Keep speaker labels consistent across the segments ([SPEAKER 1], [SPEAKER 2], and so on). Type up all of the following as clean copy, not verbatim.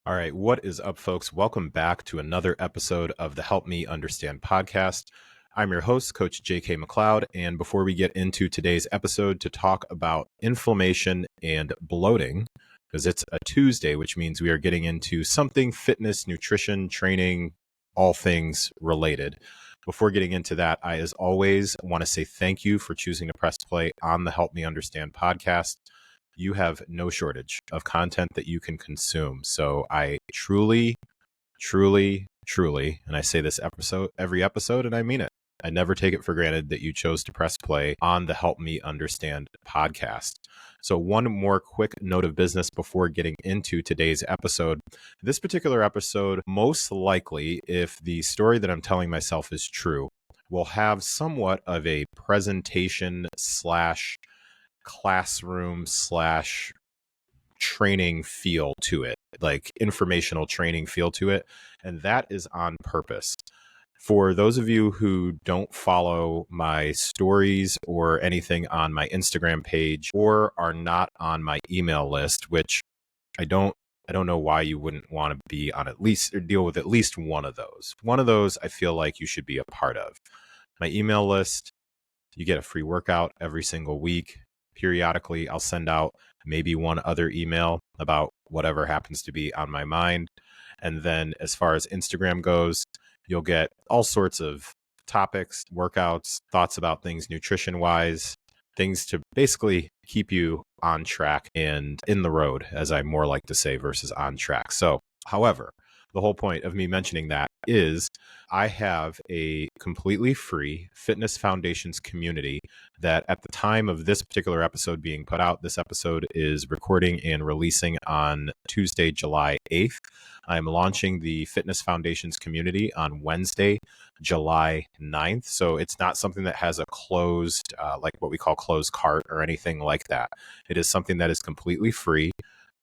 [SPEAKER 1] All right, what is up, folks? Welcome back to another episode of the Help Me Understand podcast. I'm your host, Coach J.K. McLeod. And before we get into today's episode to talk about inflammation and bloating, because it's a Tuesday, which means we are getting into something fitness, nutrition, training, all things related. Before getting into that, I, as always, want to say thank you for choosing to press play on the Help Me Understand podcast. You have no shortage of content that you can consume. So I truly, and I say this every episode, and I mean it. I never take it for granted that you chose to press play on the Help Me Understand podcast. So one more quick note of business before getting into today's episode. This particular episode, most likely, if the story that I'm telling myself is true, will have somewhat of a presentation slash classroom slash training feel to it, like informational training feel to it. And that is on purpose. For those of you who don't follow my stories or anything on my Instagram page or are not on my email list, which I don't know why you wouldn't want to be on at least or deal with at least one of those. One of those I feel like you should be a part of. My email list, you get a free workout every single week. Periodically, I'll send out maybe one other email about whatever happens to be on my mind. And then as far as Instagram goes, you'll get all sorts of topics, workouts, thoughts about things nutrition-wise, things to basically keep you on track and in the road, as I more like to say, versus on track. So, however, the whole point of me mentioning that is I have a completely free Fitness Foundations community that at the time of this particular episode being put out, this episode is recording and releasing on Tuesday, July 8th. I'm launching the Fitness Foundations community on Wednesday, July 9th. So it's not something that has a closed, like what we call closed cart or anything like that. It is something that is completely free.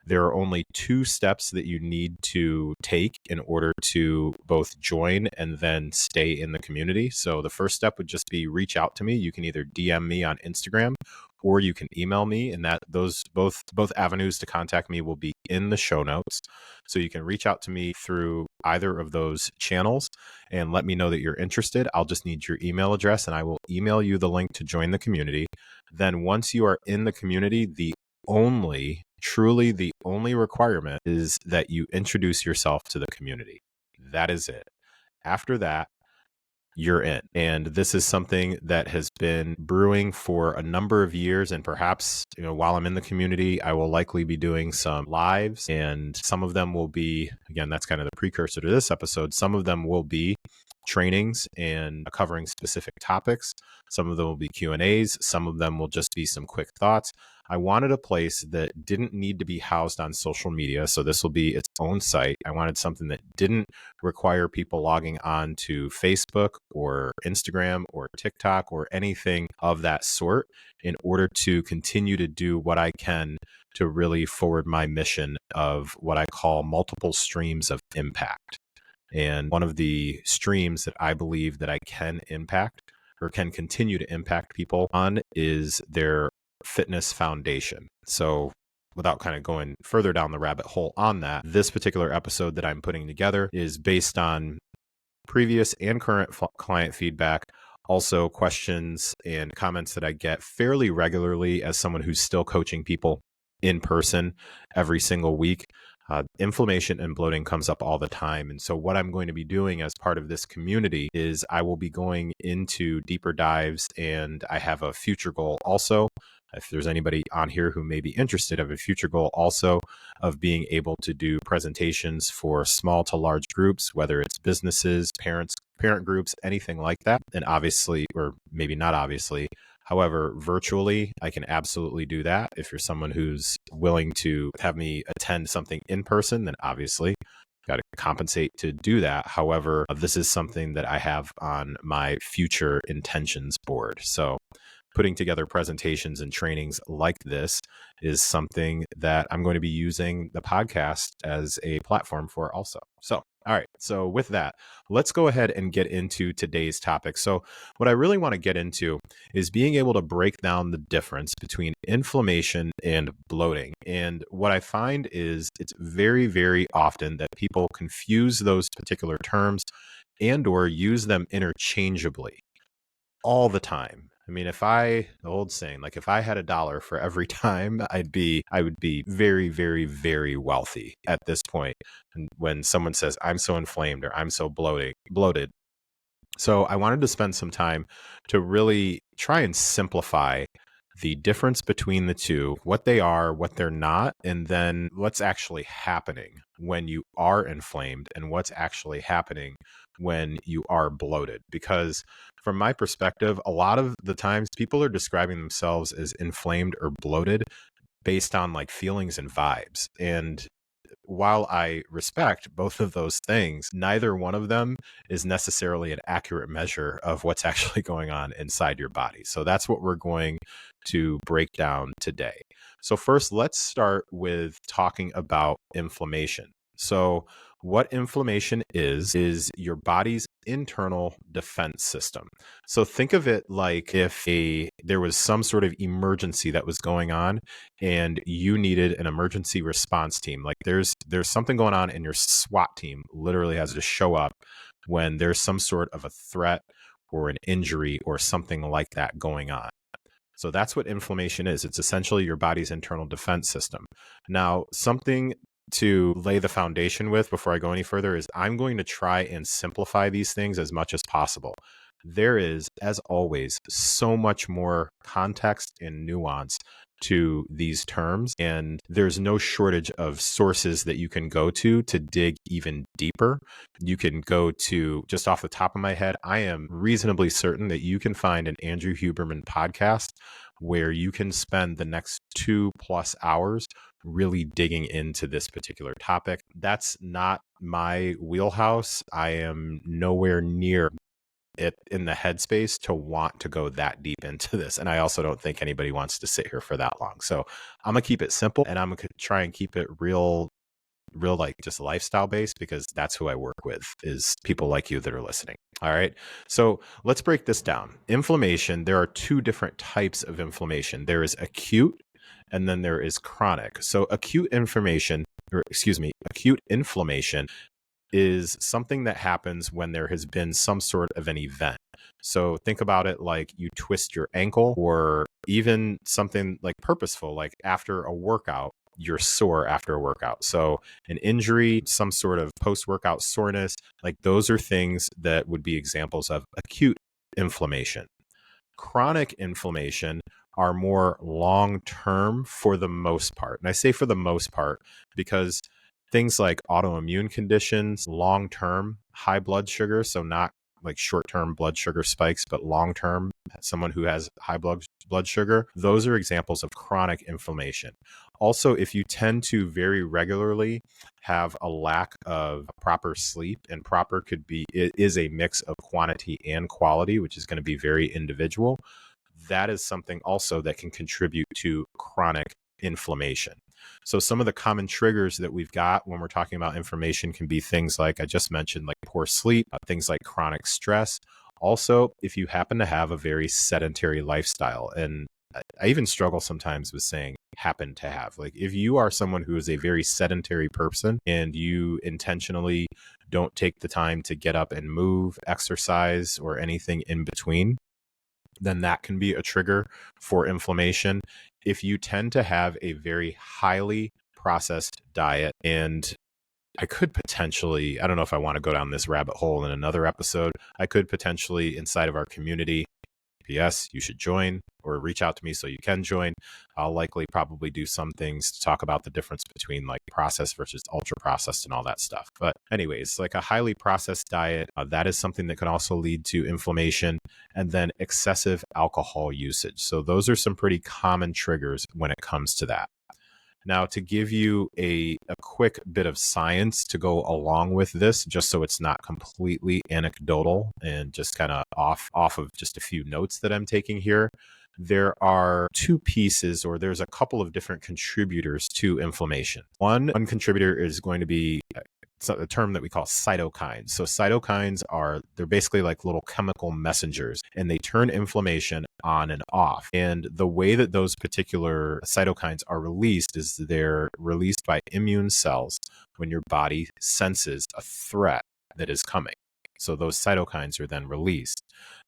[SPEAKER 1] There are only 2 steps that you need to take in order to both join and then stay in the community. So the first step would just be reach out to me. You can either DM me on Instagram or you can email me, and that those both avenues to contact me will be in the show notes. So you can reach out to me through either of those channels and let me know that you're interested. I'll just need your email address and I will email you the link to join the community. Then once you are in the community, truly the only requirement is that you introduce yourself to the community. That is it. After that, you're in. And this is something that has been brewing for a number of years. And perhaps, while I'm in the community, I will likely be doing some lives, and some of them will be, again, that's kind of the precursor to this episode. Some of them will be trainings and covering specific topics. Some of them will be Q&As. Some of them will just be some quick thoughts. I wanted a place that didn't need to be housed on social media. So this will be its own site. I wanted something that didn't require people logging on to Facebook or Instagram or TikTok or anything of that sort in order to continue to do what I can to really forward my mission of what I call multiple streams of impact. And one of the streams that I believe that I can impact or can continue to impact people on is their fitness foundation. So without kind of going further down the rabbit hole on that, this particular episode that I'm putting together is based on previous and current client feedback, also questions and comments that I get fairly regularly as someone who's still coaching people in person every single week. Inflammation and bloating comes up all the time. And so what I'm going to be doing as part of this community is I will be going into deeper dives, and I have a future goal also. If there's anybody on here who may be interested, of a future goal also of being able to do presentations for small to large groups, whether it's businesses, parent groups, anything like that. And obviously, or maybe not obviously, however, virtually, I can absolutely do that. If you're someone who's willing to have me attend something in person, then obviously got to compensate to do that. However, this is something that I have on my future intentions board. So putting together presentations and trainings like this is something that I'm going to be using the podcast as a platform for also. So All right. So, with that, let's go ahead and get into today's topic. So, what I really want to get into is being able to break down the difference between inflammation and bloating. And what I find is it's very, very often that people confuse those particular terms and or use them interchangeably all the time. I mean, the old saying, like if I had a dollar for every time, I would be very, very, very wealthy at this point. And when someone says, I'm so inflamed or I'm so bloated. So I wanted to spend some time to really try and simplify the difference between the two, what they are, what they're not, and then what's actually happening when you are inflamed and what's actually happening when you are bloated. Because from my perspective, a lot of the times people are describing themselves as inflamed or bloated based on like feelings and vibes. And while I respect both of those things, neither one of them is necessarily an accurate measure of what's actually going on inside your body. So that's what we're going to break down today. So, first, let's start with talking about inflammation. So, what inflammation is your body's internal defense system. So think of it like if there was some sort of emergency that was going on and you needed an emergency response team. Like there's something going on and your SWAT team literally has to show up when there's some sort of a threat or an injury or something like that going on. So that's what inflammation is. It's essentially your body's internal defense system. Now, something to lay the foundation with before I go any further is I'm going to try and simplify these things as much as possible. There is, as always, so much more context and nuance to these terms, and there's no shortage of sources that you can go to dig even deeper. You can go to, just off the top of my head, I am reasonably certain that you can find an Andrew Huberman podcast where you can spend the next 2+ hours really digging into this particular topic. That's not my wheelhouse. I am nowhere near it in the headspace to want to go that deep into this. And I also don't think anybody wants to sit here for that long. So I'm going to keep it simple and I'm going to try and keep it real like just lifestyle based, because that's who I work with, is people like you that are listening. All right. So let's break this down. Inflammation, there are two different types of inflammation. There is acute and then there is chronic. So acute inflammation is something that happens when there has been some sort of an event. So think about it like you twist your ankle, or even something like purposeful, like after a workout, you're sore after a workout. So an injury, some sort of post-workout soreness, like those are things that would be examples of acute inflammation. Chronic inflammation are more long-term for the most part. And I say for the most part because things like autoimmune conditions, long-term high blood sugar, so not like short-term blood sugar spikes, but long-term, someone who has high blood sugar, those are examples of chronic inflammation. Also, if you tend to very regularly have a lack of proper sleep, and proper it is a mix of quantity and quality, which is going to be very individual, that is something also that can contribute to chronic inflammation. So some of the common triggers that we've got when we're talking about inflammation can be things like I just mentioned, like poor sleep, things like chronic stress. Also, if you happen to have a very sedentary lifestyle, and I even struggle sometimes with saying happen to have, like if you are someone who is a very sedentary person and you intentionally don't take the time to get up and move, exercise, or anything in between, then that can be a trigger for inflammation. If you tend to have a very highly processed diet, and I could potentially, I don't know if I want to go down this rabbit hole in another episode, I could potentially, inside of our community, P.S., you should join or reach out to me so you can join. I'll likely probably do some things to talk about the difference between like processed versus ultra processed and all that stuff. But anyways, like a highly processed diet, that is something that can also lead to inflammation, and then excessive alcohol usage. So those are some pretty common triggers when it comes to that. Now, to give you a quick bit of science to go along with this, just so it's not completely anecdotal and just kind of off of just a few notes that I'm taking here, there are two pieces, or there's a couple of different contributors to inflammation. One contributor is going to be a term that we call cytokines. So cytokines they're basically like little chemical messengers, and they turn inflammation on and off. And the way that those particular cytokines are released is they're released by immune cells when your body senses a threat that is coming. So those cytokines are then released.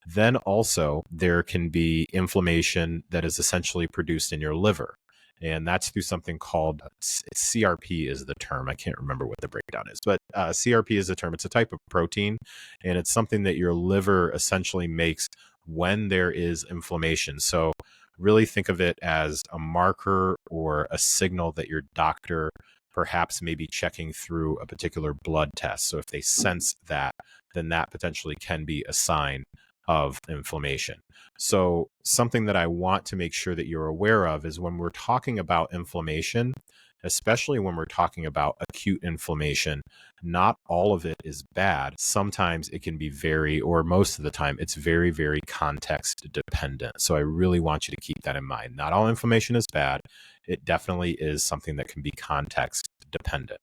[SPEAKER 1] Then also there can be inflammation that is essentially produced in your liver. And that's through something called CRP is the term. I can't remember what the breakdown is, but CRP is the term. It's a type of protein, and it's something that your liver essentially makes when there is inflammation. So really think of it as a marker or a signal that your doctor perhaps may be checking through a particular blood test. So if they sense that, then that potentially can be a sign of inflammation. So something that I want to make sure that you're aware of is when we're talking about inflammation, especially when we're talking about acute inflammation, not all of it is bad. Sometimes it can be or most of the time, it's very, very context dependent. So I really want you to keep that in mind. Not all inflammation is bad. It definitely is something that can be context dependent.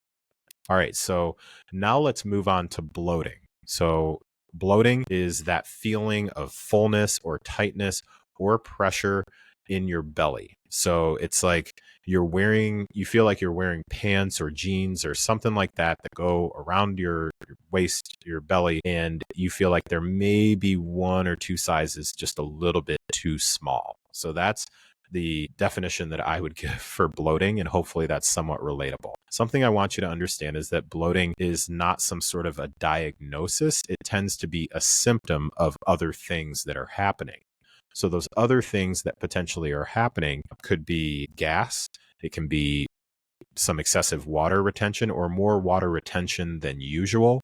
[SPEAKER 1] All right, so now let's move on to bloating. So bloating is that feeling of fullness or tightness or pressure in your belly. So it's like you feel like you're wearing pants or jeans or something like that go around your waist, your belly, and you feel like there may be one or two sizes just a little bit too small. So that's the definition that I would give for bloating, and hopefully that's somewhat relatable. Something I want you to understand is that bloating is not some sort of a diagnosis. It tends to be a symptom of other things that are happening. So those other things that potentially are happening could be gas. It can be some excessive water retention or more water retention than usual.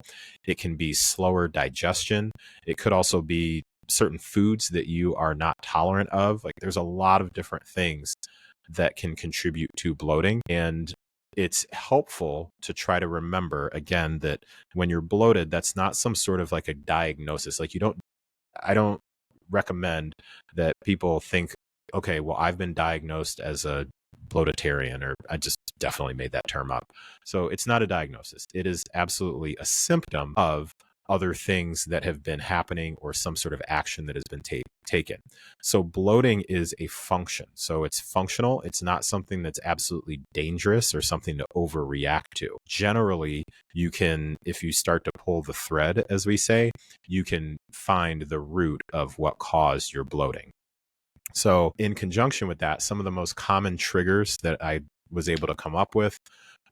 [SPEAKER 1] It can be slower digestion. It could also be certain foods that you are not tolerant of. Like there's a lot of different things that can contribute to bloating. And it's helpful to try to remember again that when you're bloated, that's not some sort of like a diagnosis. Like I don't recommend that people think, okay, well, I've been diagnosed as a bloatitarian, or I just definitely made that term up. So it's not a diagnosis. It is absolutely a symptom of other things that have been happening or some sort of action that has been taken. So bloating is a function. So it's functional. It's not something that's absolutely dangerous or something to overreact to. Generally, you can, if you start to pull the thread, as we say, you can find the root of what caused your bloating. So in conjunction with that, some of the most common triggers that I was able to come up with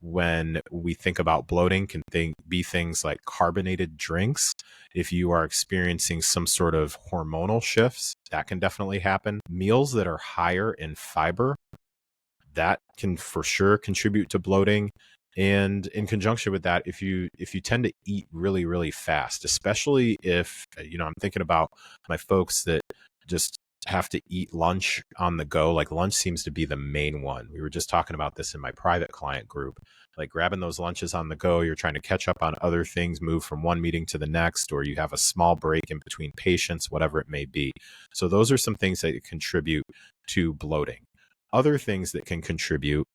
[SPEAKER 1] when we think about bloating can be things like carbonated drinks. If you are experiencing some sort of hormonal shifts, that can definitely happen. Meals that are higher in fiber, that can for sure contribute to bloating. And in conjunction with that, if you tend to eat really, really fast, especially if, I'm thinking about my folks that just have to eat lunch on the go. Like lunch seems to be the main one. We were just talking about this in my private client group, like grabbing those lunches on the go. You're trying to catch up on other things, move from one meeting to the next, or you have a small break in between patients, whatever it may be. So those are some things that contribute to bloating. Other things that can contribute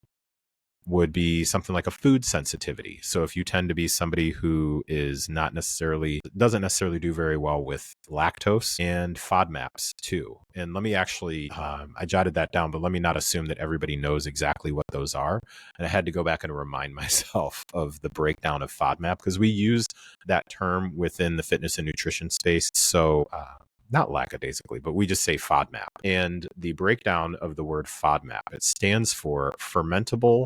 [SPEAKER 1] would be something like a food sensitivity. So if you tend to be somebody who doesn't necessarily do very well with lactose, and FODMAPs too. And let me actually, I jotted that down, but let me not assume that everybody knows exactly what those are. And I had to go back and remind myself of the breakdown of FODMAP because we use that term within the fitness and nutrition space. So, not lackadaisically, but we just say FODMAP. And the breakdown of the word FODMAP, it stands for fermentable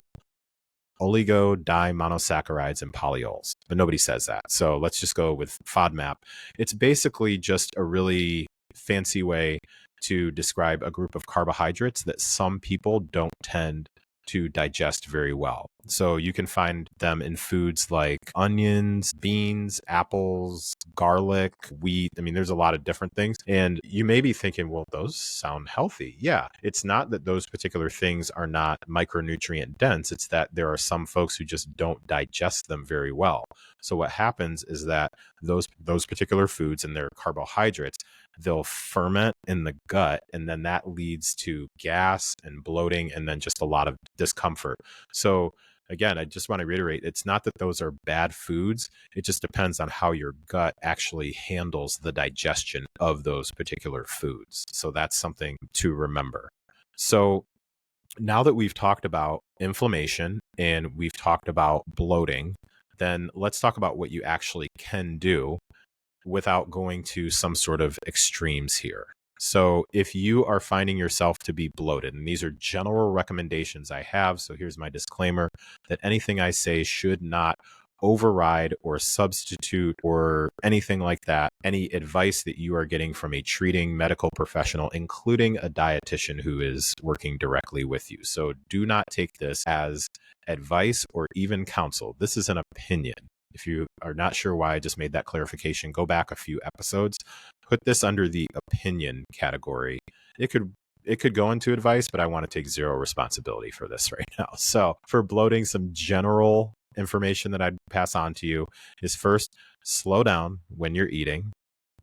[SPEAKER 1] oligodimonosaccharides and polyols, but nobody says that. So let's just go with FODMAP. It's basically just a really fancy way to describe a group of carbohydrates that some people don't tend to digest very well. So you can find them in foods like onions, beans, apples, garlic, wheat. I mean, there's a lot of different things. And you may be thinking, well, those sound healthy. Yeah, it's not that those particular things are not micronutrient dense. It's that there are some folks who just don't digest them very well. So what happens is that those particular foods and their carbohydrates, they'll ferment in the gut, and then that leads to gas and bloating and then just a lot of discomfort. So again, I just want to reiterate, it's not that those are bad foods. It just depends on how your gut actually handles the digestion of those particular foods. So that's something to remember. So now that we've talked about inflammation and we've talked about bloating, then let's talk about what you actually can do without going to some sort of extremes here. So if you are finding yourself to be bloated, and these are general recommendations I have, so here's my disclaimer that anything I say should not override or substitute or anything like that, any advice that you are getting from a treating medical professional, including a dietitian who is working directly with you. So do not take this as advice or even counsel. This is an opinion. If you are not sure why I just made that clarification, go back a few episodes, put this under the opinion category. It could go into advice, but I want to take zero responsibility for this right now. So for bloating, some general information that I'd pass on to you is first, slow down when you're eating.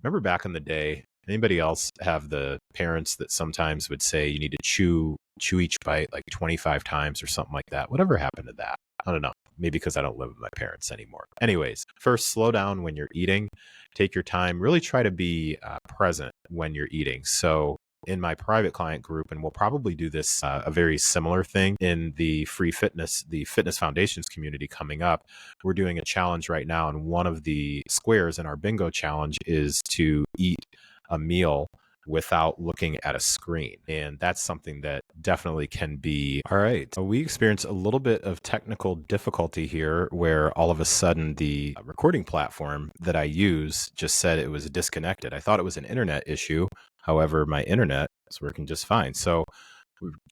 [SPEAKER 1] Remember back in the day, anybody else have the parents that sometimes would say you need to chew each bite like 25 times or something like that? Whatever happened to that? I don't know. Maybe because I don't live with my parents anymore. Anyways, first, slow down when you're eating. Take your time. Really try to be present when you're eating. So in my private client group, and we'll probably do this a very similar thing in the the Fitness Foundations community coming up. We're doing a challenge right now, and one of the squares in our bingo challenge is to eat a meal without looking at a screen. And that's something that definitely can be. All right. So we experienced a little bit of technical difficulty here where all of a sudden the recording platform that I use just said it was disconnected. I thought it was an internet issue. However, my internet is working just fine. So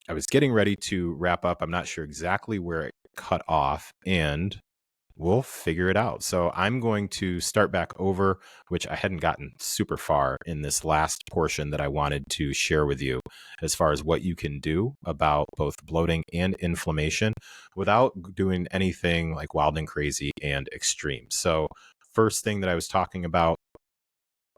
[SPEAKER 1] I was getting ready to wrap up. I'm not sure exactly where it cut off, and we'll figure it out. So I'm going to start back over, which I hadn't gotten super far in this last portion that I wanted to share with you as far as what you can do about both bloating and inflammation without doing anything like wild and crazy and extreme. So first thing that I was talking about,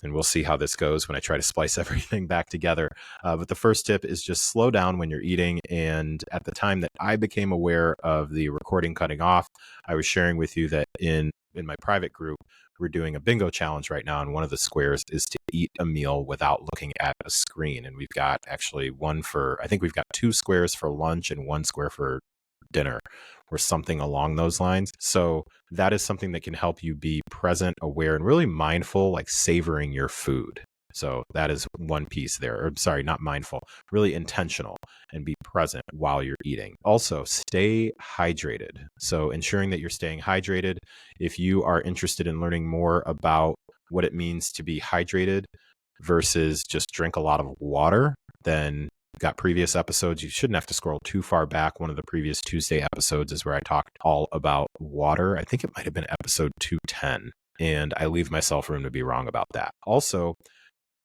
[SPEAKER 1] and we'll see how this goes when I try to splice everything back together. But the first tip is just slow down when you're eating. And at the time that I became aware of the recording cutting off, I was sharing with you that in my private group, we're doing a bingo challenge right now. And one of the squares is to eat a meal without looking at a screen. And we've got actually I think we've got 2 squares for lunch and 1 square for dinner or something along those lines. So that is something that can help you be present, aware, and really mindful, like savoring your food. So that is one piece there. Or sorry, not mindful, really intentional, and be present while you're eating. Also, stay hydrated. So ensuring that you're staying hydrated. If you are interested in learning more about what it means to be hydrated versus just drink a lot of water, then got previous episodes. You shouldn't have to scroll too far back. One of the previous Tuesday episodes is where I talked all about water. I think it might have been episode 210, and I leave myself room to be wrong about that. Also,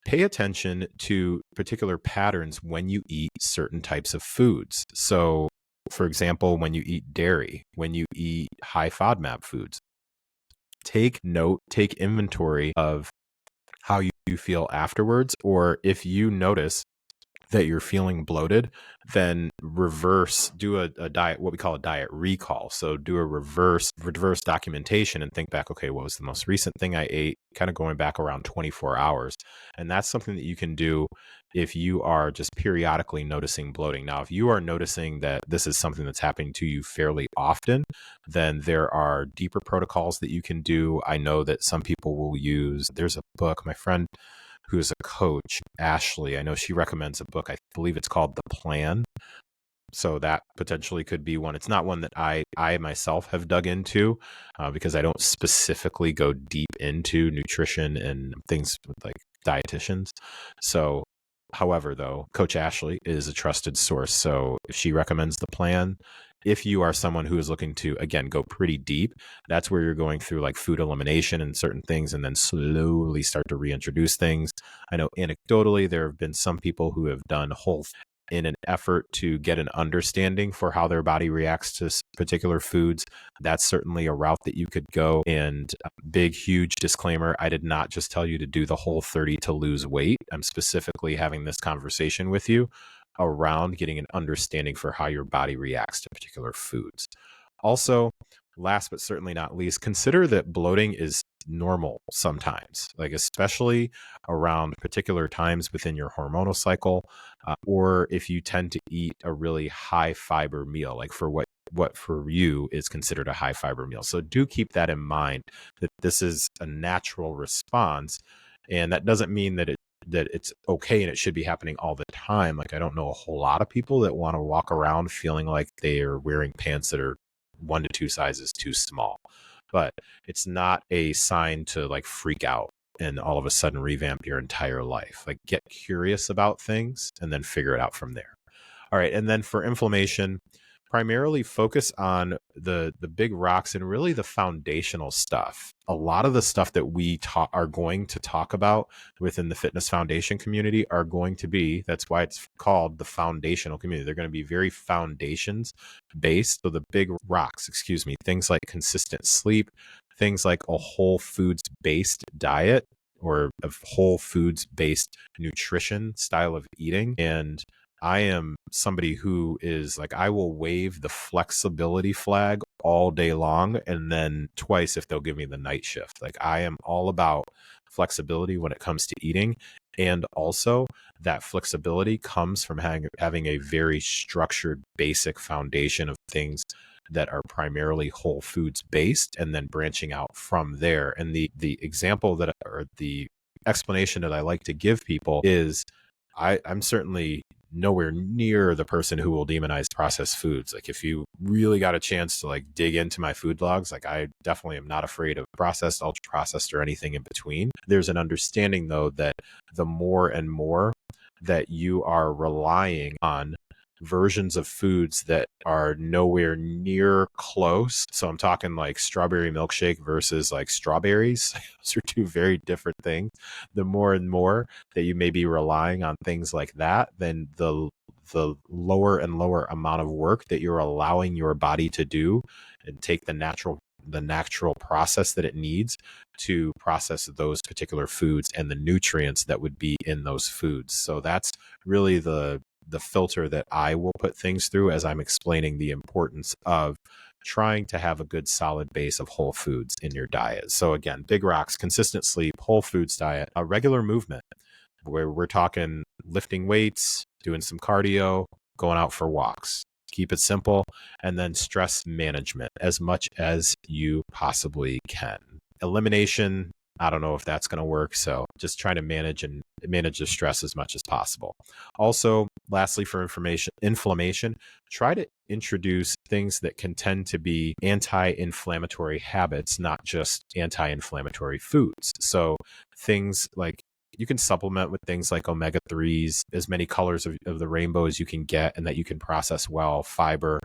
[SPEAKER 1] pay attention to particular patterns when you eat certain types of foods. So, for example, when you eat dairy, when you eat high FODMAP foods, take inventory of how you feel afterwards, or if you notice that you're feeling bloated, then do a diet, what we call a diet recall. So do a reverse documentation and think back, okay, what was the most recent thing I ate, kind of going back around 24 hours. And that's something that you can do if you are just periodically noticing bloating. Now, if you are noticing that this is something that's happening to you fairly often, then there are deeper protocols that you can do. I know that some people will use, there's a book, my friend who is a coach, Ashley, I know she recommends a book. I believe it's called The Plan. So that potentially could be one. It's not one that I myself have dug into because I don't specifically go deep into nutrition and things with like dietitians. So, however, though, Coach Ashley is a trusted source. So if she recommends The Plan, if you are someone who is looking to, again, go pretty deep, that's where you're going through like food elimination and certain things and then slowly start to reintroduce things. I know anecdotally, there have been some people who have done whole in an effort to get an understanding for how their body reacts to particular foods. That's certainly a route that you could go. And big, huge disclaimer, I did not just tell you to do the Whole30 to lose weight. I'm specifically having this conversation with you around getting an understanding for how your body reacts to particular foods. Also, last but certainly not least, consider that bloating is normal sometimes, like especially around particular times within your hormonal cycle, or if you tend to eat a really high fiber meal, like for what for you is considered a high fiber meal. So do keep that in mind, that this is a natural response, and that doesn't mean that it's okay and it should be happening all the time. Like I don't know a whole lot of people that want to walk around feeling like they are wearing pants that are 1 to 2 sizes too small. But it's not a sign to like freak out and all of a sudden revamp your entire life. Like get curious about things and then figure it out from there. All right. And then for inflammation, primarily focus on the big rocks and really the foundational stuff. A lot of the stuff that we are going to talk about within the fitness foundation community are going to be, that's why it's called the foundational community. They're going to be very foundations based. So the big rocks, excuse me, things like consistent sleep, things like a whole foods based diet or a whole foods based nutrition style of eating. And I am somebody who is like, I will wave the flexibility flag all day long and then twice if they'll give me the night shift. Like I am all about flexibility when it comes to eating. And also that flexibility comes from having a very structured, basic foundation of things that are primarily whole foods based and then branching out from there. And the example that, or the explanation that I like to give people is I'm certainly nowhere near the person who will demonize processed foods. Like if you really got a chance to like dig into my food logs, like I definitely am not afraid of processed, ultra processed, or anything in between. There's an understanding though that the more and more that you are relying on versions of foods that are nowhere near close. So I'm talking like strawberry milkshake versus like strawberries. Those are two very different things. The more and more that you may be relying on things like that, then the lower and lower amount of work that you're allowing your body to do and take the natural process that it needs to process those particular foods and the nutrients that would be in those foods. So that's really the filter that I will put things through as I'm explaining the importance of trying to have a good solid base of whole foods in your diet. So again, big rocks, consistent sleep, whole foods diet, a regular movement where we're talking lifting weights, doing some cardio, going out for walks. Keep it simple. And then stress management as much as you possibly can. Elimination, I don't know if that's going to work. So just try to manage the stress as much as possible. Also, lastly, for inflammation, try to introduce things that can tend to be anti-inflammatory habits, not just anti-inflammatory foods. So things like you can supplement with things like omega-3s, as many colors of the rainbow as you can get and that you can process well, fiber,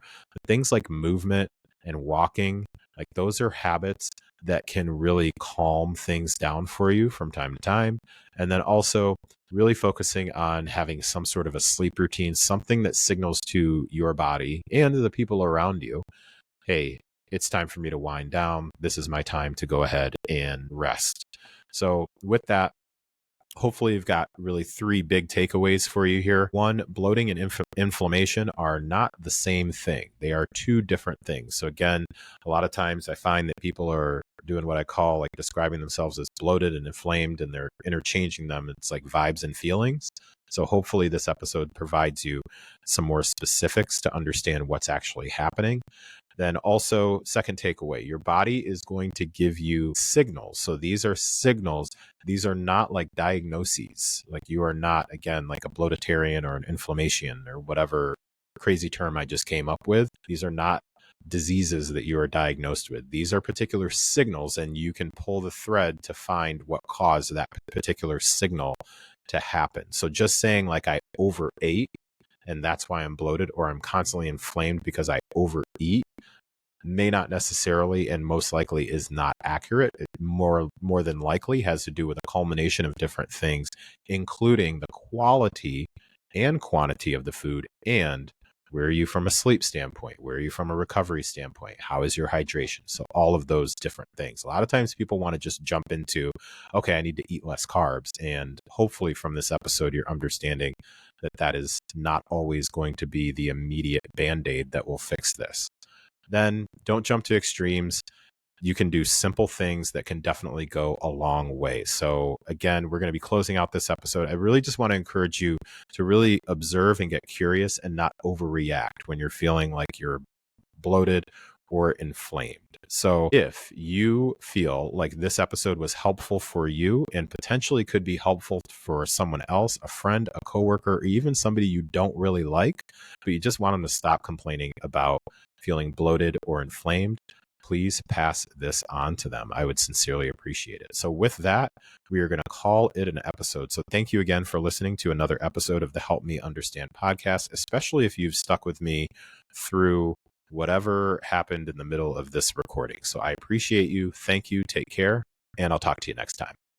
[SPEAKER 1] things like movement and walking, like those are habits that can really calm things down for you from time to time. And then also really focusing on having some sort of a sleep routine, something that signals to your body and the people around you, hey, it's time for me to wind down. This is my time to go ahead and rest. So with that, hopefully you've got really 3 big takeaways for you here. 1, bloating and inflammation are not the same thing. They are 2 different things. So again, a lot of times I find that people are doing what I call like describing themselves as bloated and inflamed, and they're interchanging them. It's like vibes and feelings. So hopefully this episode provides you some more specifics to understand what's actually happening. Then also, second takeaway, your body is going to give you signals. So these are signals. These are not like diagnoses. Like you are not, again, like a bloatarian or an inflammation or whatever crazy term I just came up with. These are not diseases that you are diagnosed with. These are particular signals, and you can pull the thread to find what caused that particular signal to happen. So just saying like I overate and that's why I'm bloated, or I'm constantly inflamed because I overeat, may not necessarily and most likely is not accurate. It more than likely has to do with a culmination of different things, including the quality and quantity of the food, and where are you from a sleep standpoint? Where are you from a recovery standpoint? How is your hydration? So all of those different things. A lot of times people want to just jump into, okay, I need to eat less carbs. And hopefully from this episode, you're understanding that that is not always going to be the immediate Band-Aid that will fix this. then don't jump to extremes. You can do simple things that can definitely go a long way. So again, we're going to be closing out this episode. I really just want to encourage you to really observe and get curious and not overreact when you're feeling like you're bloated or inflamed. So if you feel like this episode was helpful for you and potentially could be helpful for someone else, a friend, a coworker, or even somebody you don't really like, but you just want them to stop complaining about feeling bloated or inflamed, please pass this on to them. I would sincerely appreciate it. So with that, we are going to call it an episode. So thank you again for listening to another episode of the Help Me Understand podcast, especially if you've stuck with me through whatever happened in the middle of this recording. So I appreciate you. Thank you. Take care. And I'll talk to you next time.